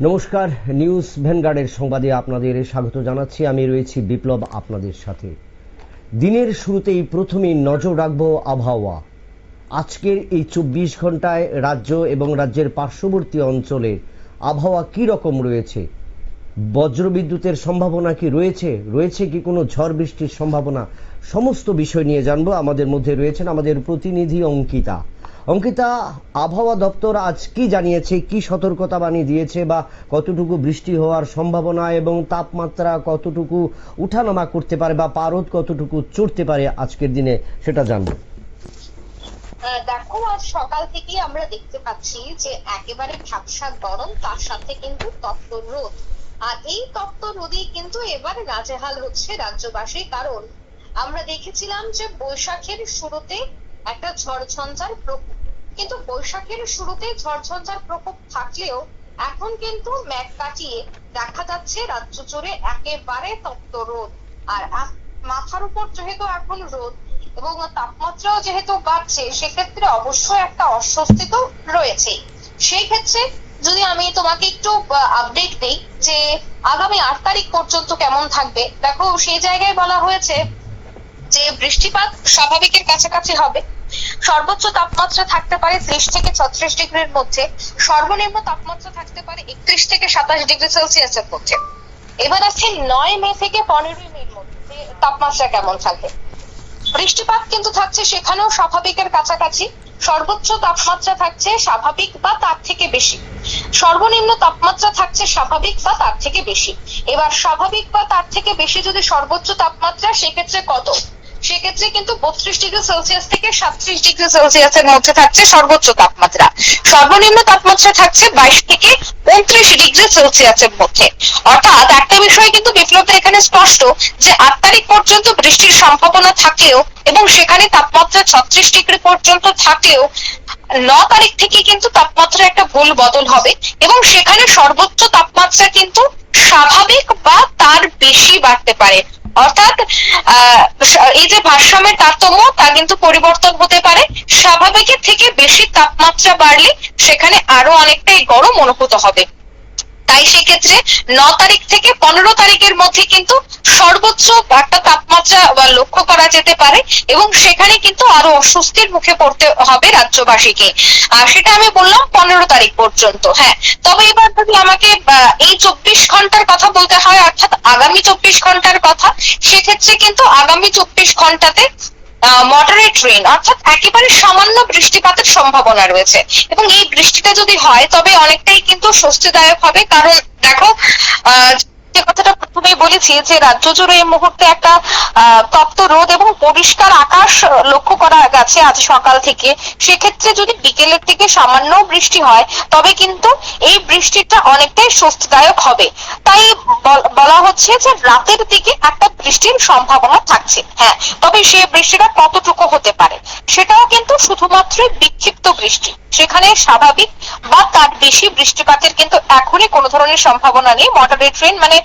নমস্কার, নিউজ ভ্যানগার্ডের সংবাদে আপনাদের স্বাগত জানাচ্ছি। আমি রয়েছি বিপ্লব আপনাদের সাথে। দিনের শুরুতেই প্রথমেই নজর রাখবো আবহাওয়া। আজকের এই 24 ঘন্টায় রাজ্য এবং রাজ্যের পার্শ্ববর্তী অঞ্চলে আবহাওয়া কি রকম রয়েছে, বজ্রবিদ্যুতের সম্ভাবনা কি রয়েছে কি কোনো ঝড় বৃষ্টির সম্ভাবনা, সমস্ত বিষয় নিয়ে জানবো। আমাদের মধ্যে রয়েছেন আমাদের প্রতিনিধি অঙ্কিতা। আবহাওয়া দপ্তর আজ কি জানিয়েছে, কি সতর্কতাবাণী দিয়েছে, বা কতটুকু বৃষ্টি হওয়ার সম্ভাবনা এবং তাপমাত্রা কতটুকু উঠানামা করতে পারে বা পারদ কতটুকু চড়তে পারে আজকের দিনে, সেটা জানবো। দেখো, আজ সকাল থেকে আমরা দেখতে পাচ্ছি যে একেবারে ভ্যাপসা গরম, তার সাথে কিন্তু তপ্ত রোদ। আর এই তপ্ত রোদেই কিন্তু এবার নাজেহাল হচ্ছে রাজ্যবাসী। কারণ আমরা দেখেছিলাম যে বৈশাখের শুরুতে একটা ঝড়ঝঞ্ঝার প্রকোপ, কিন্তু বৈশাখের শুরুতে ঝড়ঝঞ্ঝার প্রকোপ থাকলেও এখন কিন্তু মেঘ কাটিয়ে দেখা যাচ্ছে রাজ্য জুড়ে একেবারে তপ্ত রোদ। আর মাথার উপর যেহেতু এখন রোদ এবং তাপমাত্রাও যেহেতু বাড়ছে, সেক্ষেত্রে অবশ্যই একটা অস্বস্তি তো রয়েছে। সেই ক্ষেত্রে যদি আমি তোমাকে একটু আপডেট দিই যে আগামী 8 তারিখ পর্যন্ত কেমন থাকবে, দেখো সেই জায়গায় বলা হয়েছে যে বৃষ্টিপাত স্বাভাবিকের কাছাকাছি হবে। সর্বোচ্চ তাপমাত্রা থাকতে পারে 30 থেকে 36 ডিগ্রির মধ্যে, সর্বনিম্ন তাপমাত্রা থাকতে পারে 31 থেকে 27 ডিগ্রি সেলসিয়াসের মধ্যে। এবার আছে 9 মে থেকে 15 মের মধ্যে তাপমাত্রা কেমন থাকবে। বৃষ্টিপাত কিন্তু থাকছে সেখানেও স্বাভাবিকের কাছাকাছি, সর্বোচ্চ তাপমাত্রা থাকছে স্বাভাবিক বা তার থেকে বেশি, সর্বনিম্ন তাপমাত্রা থাকছে স্বাভাবিক বা তার থেকে বেশি। এবার স্বাভাবিক বা তার থেকে বেশি যদি সর্বোচ্চ তাপমাত্রা, সেক্ষেত্রে কত? সেক্ষেত্রে কিন্তু 32 ডিগ্রি সেলসিয়াস থেকে 37 ডিগ্রি সেলসিয়াসের মধ্যে থাকছে সর্বোচ্চ তাপমাত্রা। সর্বনিম্ন তাপমাত্রা থাকছে 22 থেকে 29 ডিগ্রি সেলসিয়াসের মধ্যে। অর্থাৎ একটা বিষয় কিন্তু বিপ্লব এখানে স্পষ্ট যে 8 তারিখ পর্যন্ত বৃষ্টির সম্ভাবনা থাকলেও এবং সেখানে তাপমাত্রা 36 ডিগ্রি পর্যন্ত থাকলেও 9 তারিখ থেকে কিন্তু তাপমাত্রা একটা ভুল বদল হবে এবং সেখানে সর্বোচ্চ তাপমাত্রা কিন্তু স্বাভাবিক বা তার বেশি বাড়তে পারে। অর্থাৎ এই যে ভারসাম্যের তারতম্য, তা কিন্তু পরিবর্তন হতে পারে। স্বাভাবিকের থেকে বেশি তাপমাত্রা বাড়লে সেখানে আরো অনেকটাই গরম অনুভূত হবে। তাই সেক্ষেত্রে 9 তারিখ থেকে 15 তারিখের মধ্যে কিন্তু সর্বোচ্চ একটা তাপমাত্রা লক্ষ্য করা যেতে পারে এবং সেখানে কিন্তু আরো অস্বস্তির মুখে পড়তে হবে রাজ্যবাসীকে। আর সেটা আমি বললাম 15 তারিখ পর্যন্ত। হ্যাঁ, তবে এবার যদি আমাকে এই 24 ঘন্টার কথা বলতে হয়, অর্থাৎ আগামী 24 ঘন্টার কথা, সেক্ষেত্রে কিন্তু আগামী 24 ঘন্টাতে মডারেট রেইন অর্থাৎ একেবারে সামান্য বৃষ্টিপাতের সম্ভাবনা রয়েছে এবং এই বৃষ্টিটা যদি হয় তবে অনেকটাই কিন্তু স্বস্তিদায়ক হবে। কারণ দেখো, যে কথাটা প্রথমেই বলেছি যে রাজ্য জুড়ে এই মুহূর্তে একটা তপ্ত রোদ এবং পরিষ্কার আকাশ লক্ষ্য করা গেছে আজ সকাল থেকে। সেক্ষেত্রে যদি বিকেলের থেকে সামান্য বৃষ্টি হয় তবে কিন্তু এই বৃষ্টিটা অনেকটাই স্বস্তিদায়ক হবে। তাই বলা হচ্ছে যে রাতের দিকে একটা বৃষ্টির সম্ভাবনা থাকছে। হ্যাঁ, তবে সেই বৃষ্টিটা কতটুকু হতে পারে সেটাও কিন্তু শুধুমাত্র বিক্ষিপ্ত বৃষ্টি, সেখানে স্বাভাবিক বা তার বেশি বৃষ্টিপাতের কিন্তু এখনই কোনো ধরনের সম্ভাবনা নেই। মডারেট রেইন মানে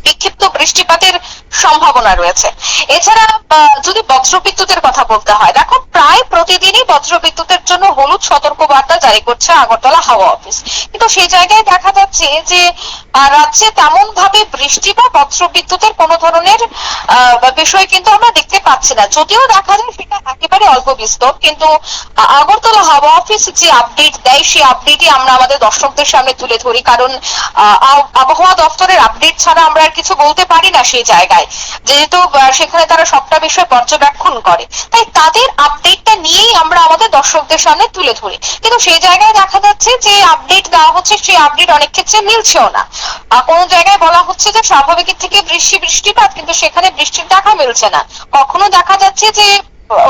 বিক্ষিপ্ত বৃষ্টিপাতের সম্ভাবনা রয়েছে। এছাড়া যদি বজ্রবিদ্যুতের কথা বলতে হয়, দেখো প্রায় প্রতিদিনই বজ্রবিদ্যুতের জন্য হলুদ সতর্কবার্তা জারি করছে আগরতলা হাওয়া অফিস, কিন্তু সেই জায়গায় দেখা যাচ্ছে যে রাজ্যে তেমন ভাবে বৃষ্টি বা বজ্রবিদ্যুতের কোনো ধরনের বিষয় কিন্তু আমরা দেখতে পাচ্ছি না। যদিও দেখা যায় সেটা একেবারে অল্প বিস্তর, কিন্তু আগরতলা হাওয়া অফিস যে আপডেট দেয় সেই আপডেটই আমরা আমাদের দর্শকদের সামনে তুলে ধরি। কারণ আবহাওয়া দপ্তরের আপডেট ছাড়া আমরা আর কিছু বলতে পারি না সেই জায়গায়, যেহেতু সেখানে তারা সবটা বিষয় পর্যবেক্ষণ করে। তাই তাদের আপডেটটা নিয়েই আমরা আমাদের দর্শকদের সামনে তুলে ধরি, কিন্তু সেই জায়গায় দেখা যাচ্ছে যে আপডেট দেওয়া হচ্ছে সেই আপডেট অনেক ক্ষেত্রে মিলছেও না। কোন জায়গায় বলা হচ্ছে যে স্বাভাবিকের থেকে বৃষ্টিপাত, কিন্তু সেখানে বৃষ্টির দেখা মিলছে না। কখনো দেখা যাচ্ছে যে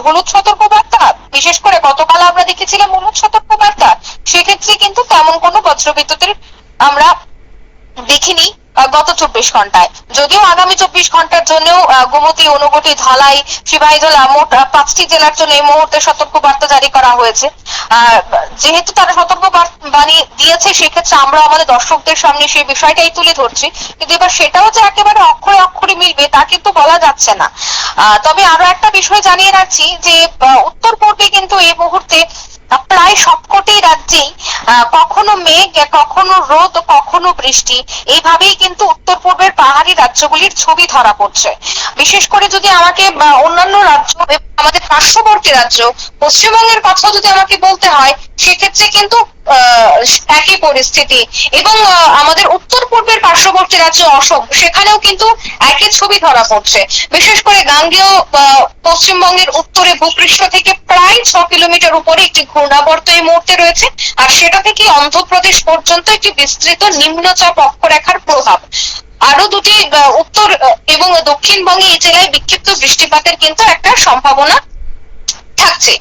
হলুদ সতর্কবার্তা, বিশেষ করে গতকাল আমরা দেখেছিলাম হলুদ সতর্কবার্তা, সেক্ষেত্রে কিন্তু তেমন কোনো বজ্রবিদ্যুতের আমরা দেখিনি গত 24 ঘন্টায়। যদিও আগামী 24 ঘন্টার জন্য গোমতী, ঊনকোটি, ধলাই, সিপাহীজলা মোট 5টি জেলার জন্য এই মুহূর্তে সতর্কবার্তা জারি করা হয়েছে। যেহেতু তারা সতর্কবাণী দিয়েছে, সেক্ষেত্রে আমরা আমাদের দর্শকদের সামনে সেই বিষয়টাই তুলে ধরছি, কিন্তু এবার সেটাও যে একেবারে অক্ষরে অক্ষরে মিলবে তা কিন্তু বলা যাচ্ছে না। তবে আরো একটা বিষয় জানিয়ে রাখছি যে উত্তর পূর্বে কিন্তু এই মুহূর্তে প্রায় সবকটি রাজ্যেই কখনো মেঘ, কখনো রোদ, কখনো বৃষ্টি, এইভাবেই কিন্তু উত্তর পূর্বের পাহাড়ি রাজ্যগুলির ছবি ধরা পড়ছে। বিশেষ করে যদি আমাকে অন্যান্য রাজ্য, আমাদের পার্শ্ববর্তী রাজ্য পশ্চিমবঙ্গের কথা যদি আমাকে বলতে হয়, সেক্ষেত্রে কিন্তু একই পরিস্থিতি। এবং আমাদের উত্তর পূর্বের পার্শ্ববর্তী রাজ্য অসম, সেখানেও কিন্তু একই ছবি ধরা পড়ছে। বিশেষ করে গাঙ্গেয় পশ্চিমবঙ্গের উত্তরে ভূপৃষ্ঠ থেকে প্রায় 6 কিলোমিটার উপরে একটি ঘূর্ণাবর্ত এই মুহূর্তে রয়েছে, আর সেটা থেকে অন্ধ্রপ্রদেশ পর্যন্ত একটি বিস্তৃত নিম্নচাপ অক্ষরেখার প্রভাব। আরো দুটি উত্তর এবং দক্ষিণবঙ্গে এই জেলায় বিক্ষিপ্ত বৃষ্টিপাতের কিন্তু একটা সম্ভাবনা থাকছে।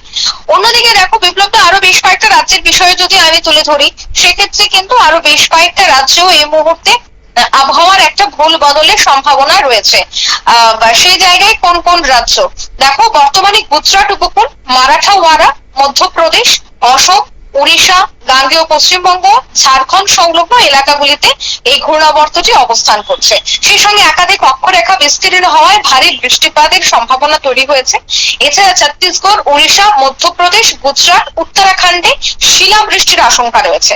অন্যদিকে দেখো বিপ্লবটা, আরো বেশ কয়েকটা রাজ্যের বিষয়ে যদি আমি তুলে ধরি, সেক্ষেত্রে কিন্তু আরো বেশ কয়েকটা রাজ্য এই মুহূর্তে আবহাওয়ার একটা ভুল বদলের সম্ভাবনা রয়েছে। সেই জায়গায় কোন কোন রাজ্য দেখো, বর্তমানে গুজরাট উপকূল, মারাঠাওয়াড়া, মধ্যপ্রদেশ, অসম, উড়িষ্যা, গাঙ্গেয় পশ্চিমবঙ্গ, ঝাড়খণ্ড সংলগ্ন এলাকাগুলিতে এই ঘূর্ণাবর্তটি অবস্থান করছে। সেই সঙ্গে একাধিক অক্ষরেখা বিস্তীর্ণ হওয়ায় ভারী বৃষ্টিপাতের সম্ভাবনা তৈরি হয়েছে। এছাড়া ছত্তিশগড়, উড়িষ্যা, মধ্যপ্রদেশ, গুজরাট, উত্তরাখণ্ডে শিলাবৃষ্টির আশঙ্কা রয়েছে।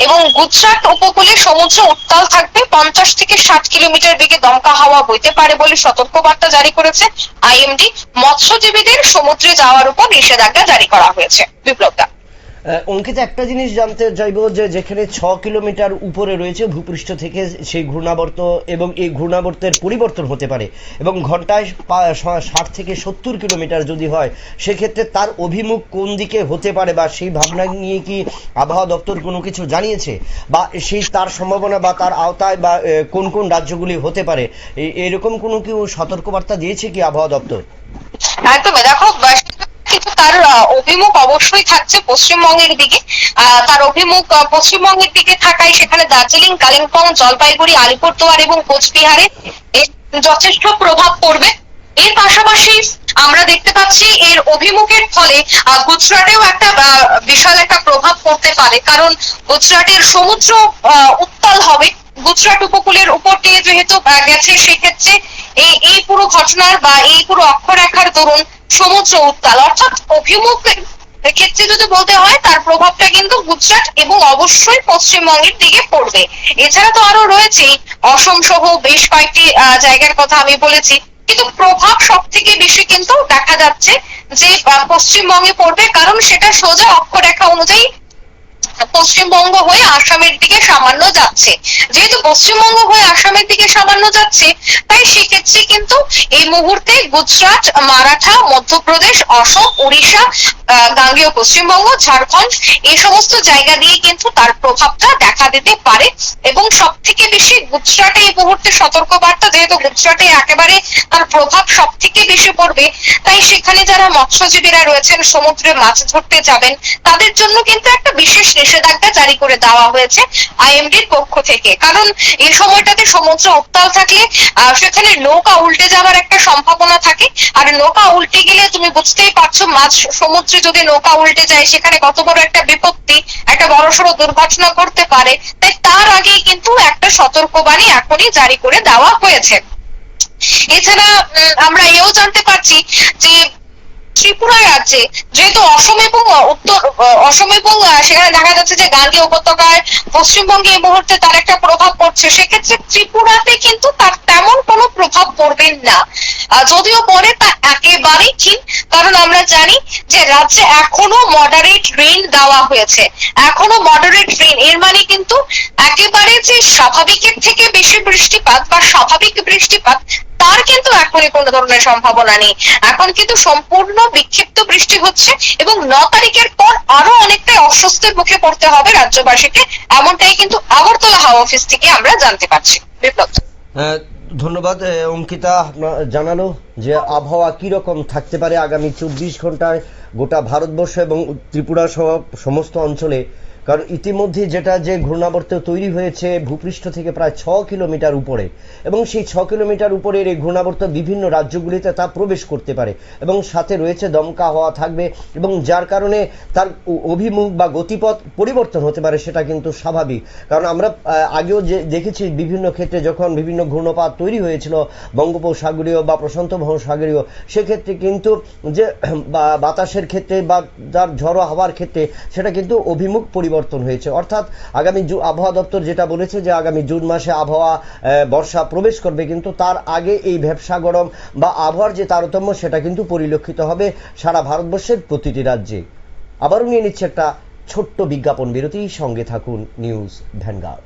এবং গুজরাট উপকূলে সমুদ্র উত্তাল থাকবে, 50 থেকে 60 কিলোমিটার বেগে দমকা হাওয়া বইতে পারে বলে সতর্কবার্তা জারি করেছে আইএমডি। মৎস্যজীবীদের সমুদ্রে যাওয়ার উপর নিষেধাজ্ঞা জারি করা হয়েছে। বিপ্লবদা, অঙ্কিতা, একটা জিনিস জানতে চাইবো যে যেখানে 6 কিলোমিটার উপরে রয়েছে ভূপৃষ্ঠ থেকে সেই ঘূর্ণাবর্ত, এবং এই ঘূর্ণাবর্তের পরিবর্তন হতে পারে এবং ঘন্টায় 60 থেকে 70 কিলোমিটার যদি হয়, সেক্ষেত্রে তার অভিমুখ কোন দিকে হতে পারে, বা সেই ভাবনা নিয়ে কি আবহাওয়া দপ্তর কোনো কিছু জানিয়েছে, বা সেই তার সম্ভাবনা বা তার আওতায় বা কোন কোন রাজ্যগুলি হতে পারে, এরকম কোনো কি সতর্কবার্তা দিয়েছে কি আবহাওয়া দপ্তর? একদম। দেখো, কিন্তু তার অভিমুখ অবশ্যই থাকছে পশ্চিমবঙ্গের দিকে। তার অভিমুখ পশ্চিমবঙ্গের দিকে থাকায় সেখানে দার্জিলিং, কালিম্পং, জলপাইগুড়ি, আলিপুরদুয়ার এবং কোচবিহারে যথেষ্ট প্রভাব পড়বে। এর পাশাপাশি আমরা দেখতে পাচ্ছি এর অভিমুখের ফলে গুজরাটেও একটা বিশাল একটা প্রভাব পড়তে পারে, কারণ গুজরাটের সমুদ্র উত্তাল হবে। গুজরাট উপকূলের উপর দিয়ে যেহেতু গেছে, সেক্ষেত্রে এই পুরো ঘটনার বা এই পুরো অক্ষরেখার দরুন সমুদ্র উত্তাল, অর্থাৎ অভিমুখের ক্ষেত্রে যদি বলতে হয়, তার প্রভাবটা কিন্তু গুজরাট এবং অবশ্যই পশ্চিমবঙ্গের দিকে পড়বে। এছাড়া তো আরো রয়েছে অসম সহ বেশ কয়েকটি জায়গার কথা আমি বলেছি, কিন্তু প্রভাব সব থেকে বেশি কিন্তু দেখা যাচ্ছে যে পশ্চিমবঙ্গে পড়বে, কারণ সেটা সোজা অক্ষরেখা অনুযায়ী পশ্চিমবঙ্গ হয়ে আসামের দিকে সামান্য যাচ্ছে। যেহেতু পশ্চিমবঙ্গ হয়ে আসামের দিকে সামান্য যাচ্ছে, তাই সেক্ষেত্রে কিন্তু এই মুহূর্তে গুজরাট, মারাঠা, মধ্যপ্রদেশ, অসম, উড়িষ্যা, গাঙ্গেয় পশ্চিমবঙ্গ, ঝাড়খণ্ড, এই সমস্ত জায়গা দিয়ে কিন্তু তার প্রভাবটা দেখা দিতে পারে। এবং সব থেকে বেশি গুজরাটে এই মুহূর্তে সতর্কবার্তা, যেহেতু গুজরাটে একেবারে তার প্রভাব সব থেকে বেশি পড়বে, তাই সেখানে যারা মৎস্যজীবীরা রয়েছেন, সমুদ্রে মাছ ধরতে যাবেন, তাদের জন্য কিন্তু একটা বিশেষ নিষেধাজ্ঞা জারি করে দেওয়া হয়েছে আইএমডির পক্ষ থেকে। কারণ এই সময়টাতে সমুদ্র উত্তাল থাকলে সেখানে নৌকা উল্টে যাওয়ার একটা সম্ভাবনা থাকে, আর নৌকা উল্টে গেলে তুমি বুঝতেই পারছো, মাছ সমুদ্রে যদি নৌকা উল্টে যায়, সেখানে কত বড় একটা বিপত্তি, একটা বড়সড় দুর্ঘটনা ঘটতে পারে। তাই তার আগেই কিন্তু একটা সতর্কবাণী এখনই জারি করে দেওয়া হয়েছে। এছাড়া আমরা এও জানতে পারছি যে ত্রিপুরা রাজ্যে, যেহেতু অসম এবং সেখানে দেখা যাচ্ছে যে গাঙ্গেয় উপত্যকায় পশ্চিমবঙ্গে এই মুহূর্তে তার একটা প্রভাব পড়ছে, সেক্ষেত্রে ত্রিপুরাতে কিন্তু তার তেমন কোনো প্রভাব পড়বে না। যদিও পরে তা একেবারেই ঠিক, কারণ আমরা জানি যে রাজ্যে এখনো মডারেট রেইন দেওয়া হয়েছে। এখনো মডারেট রেইন এর মানে কিন্তু একেবারে যে স্বাভাবিকের থেকে বেশি বৃষ্টিপাত বা স্বাভাবিক বৃষ্টিপাত, তার কিন্তু এখনই কোনো ধরনের সম্ভাবনা নেই। এখন কিন্তু সম্পূর্ণ বিক্ষিপ্ত বৃষ্টি হচ্ছে, এবং 9 তারিখের পর আরো অনেকটাই অস্বস্তির মুখে পড়তে হবে রাজ্যবাসীকে, এমনটাই কিন্তু আগরতলা হাওয়া অফিস থেকে আমরা জানতে পারছি। বিপ্লব, ধন্যবাদ অঙ্কিতা, জানালো যে আবহাওয়া কি রকম থাকতে পারে আগামী 24 ঘন্টায় গোটা ভারতবর্ষ এবং ত্রিপুরা সহ সমস্ত অঞ্চলে কারণ ইতিমধ্যে যেটা যে ঘূর্ণাবর্ত তৈরি হয়েছে ভূপৃষ্ঠ থেকে প্রায় 6 কিলোমিটার উপরে, এবং সেই 6 কিলোমিটার উপরের এই ঘূর্ণাবর্ত বিভিন্ন রাজ্যগুলিতে তা প্রবেশ করতে পারে এবং সাথে রয়েছে দমকা হাওয়া থাকবে, এবং যার কারণে তার অভিমুখ বা গতিপথ পরিবর্তন হতে পারে। সেটা কিন্তু স্বাভাবিক, কারণ আমরা আগেও যে দেখেছি বিভিন্ন ক্ষেত্রে যখন বিভিন্ন ঘূর্ণপাত তৈরি হয়েছিল বঙ্গোপসাগরীয় বা প্রশান্ত মহাসাগরীয়, সেক্ষেত্রে কিন্তু যে বাতাসের ক্ষেত্রে বা তার ঝড়ো হাওয়ার ক্ষেত্রে সেটা কিন্তু অভিমুখ পরিবর্তন হয়েছে। অর্থাৎ আগামী আবহাওয়া দপ্তর যেটা বলেছে যে আগামী জুন মাসে আবহাওয়া বর্ষা প্রবেশ করবে, কিন্তু তার আগে এই ভ্যাপসা গরম বা আবহাওয়ার যে তারতম্য সেটা কিন্তু পরিলক্ষিত হবে সারা ভারতবর্ষের প্রতিটি রাজ্যে। আবারও নিয়ে নিচ্ছে একটা ছোট্ট বিজ্ঞাপন বিরতি, সঙ্গে থাকুন নিউজ ভ্যানগার্ড।